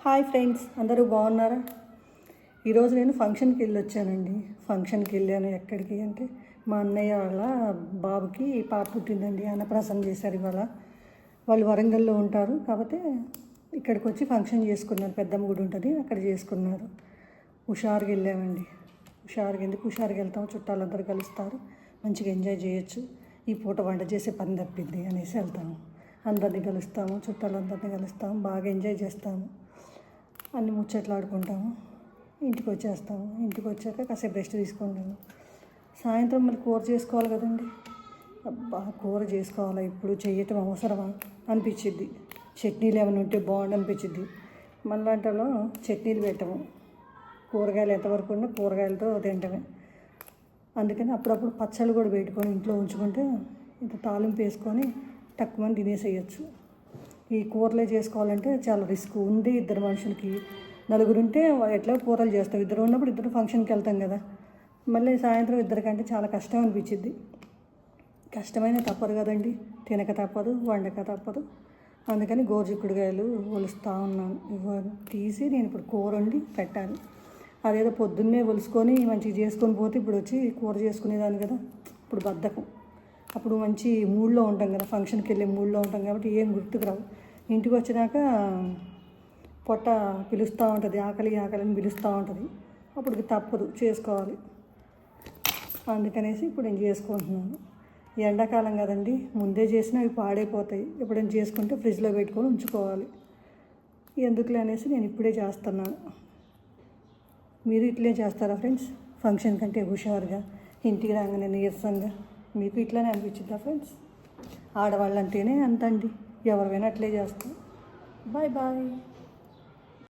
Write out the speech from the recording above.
Hi friends, అందరూ బాగున్నారా? ఈరోజు నేను ఫంక్షన్కి వెళ్ళొచ్చానండి. ఫంక్షన్కి వెళ్ళాను. ఎక్కడికి అంటే మా అన్నయ్య వాళ్ళ బాబుకి పాప పుట్టిందండి. అన్నప్రాసన చేశారు ఇవాళ. వాళ్ళు వరంగల్లో ఉంటారు కాబట్టి ఇక్కడికి వచ్చి ఫంక్షన్ చేసుకున్నారు. పెద్దమ్మ గుడి ఉంటుంది, అక్కడ చేసుకున్నారు. హుషారుగా వెళ్ళామండి. హుషారుగా వెళ్తాము, చుట్టాలందరూ కలుస్తారు, మంచిగా ఎంజాయ్ చేయొచ్చు. ఈ పూట వంట చేసే పని తప్పింది అనేసి వెళ్తాము. అందరినీ కలుస్తాము, చుట్టాలందరినీ కలుస్తాము, బాగా ఎంజాయ్ చేస్తాము, అన్ని ముచ్చట్లు ఆడుకుంటాము. ఇంటికి వచ్చేస్తాము. ఇంటికి వచ్చాక కాసేపు రెస్ట్ తీసుకుంటాము. సాయంత్రం మరి కూర చేసుకోవాలి కదండి. అబ్బా, కూర చేసుకోవాలా, ఇప్పుడు చేయటం అవసరమా అనిపించిద్ది. చట్నీలు ఏమైనా ఉంటే బాగుండు అనిపించిద్ది. మన వంటలో చట్నీలు పెట్టము. కూరగాయలు ఎంతవరకు ఉన్నా కూరగాయలతో తింటమే. అందుకని అప్పుడప్పుడు పచ్చళ్ళు కూడా పెట్టుకొని ఇంట్లో ఉంచుకుంటే ఇంత తాలింపు వేసుకొని తక్కువ తినేసేయచ్చు. ఈ కూరలే చేసుకోవాలంటే చాలా రిస్క్ ఉంది. ఇద్దరు మనుషులకి, నలుగురు ఉంటే ఎట్లా కూరలు చేస్తాం. ఇద్దరు ఉన్నప్పుడు ఇద్దరు ఫంక్షన్కి వెళ్తాం కదా. మళ్ళీ సాయంత్రం ఇద్దరికంటే చాలా కష్టం అనిపించింది. కష్టమైన తప్పదు కదండి, తినక తప్పదు, వండక తప్పదు. అందుకని గోరుచిక్కుడుకాయలు ఒలుస్తూ ఉన్నాను. తీసి నేను ఇప్పుడు కూర వండి పెట్టాను. అదేదో పొద్దున్నే ఒలుసుకొని మంచిగా చేసుకొని పోతే ఇప్పుడు వచ్చి కూర చేసుకునేదాన్ని కదా. ఇప్పుడు బద్ధకం. అప్పుడు మంచి మూడ్లో ఉంటాం కదా, ఫంక్షన్కి వెళ్ళే మూడ్లో ఉంటాం కాబట్టి ఏం గుర్తుకు రావు. ఇంటికి వచ్చినాక పొట్ట పిలుస్తూ ఉంటుంది, ఆకలి అని పిలుస్తూ ఉంటుంది. అప్పుడు తప్పదు, చేసుకోవాలి. అందుకనేసి ఇప్పుడు నేను చేసుకుంటున్నాను. ఎండాకాలం కదండి, ముందే చేసినా అవి పాడైపోతాయి. ఎప్పుడైనా చేసుకుంటే ఫ్రిడ్జ్లో పెట్టుకొని ఉంచుకోవాలి. ఎందుకులే అనేసి నేను ఇప్పుడే చేస్తున్నాను. మీరు ఇట్లే చేస్తారా ఫ్రెండ్స్? ఫంక్షన్ కంటే హుషారుగా, ఇంటికి రాగానే నీరసంగా మీకు ఇట్లానే అనిపించిందా ఫ్రెండ్స్? ఆడవాళ్ళంటేనే అంతండి, ఎవరైనా అట్లే చేస్తాం. Bye bye.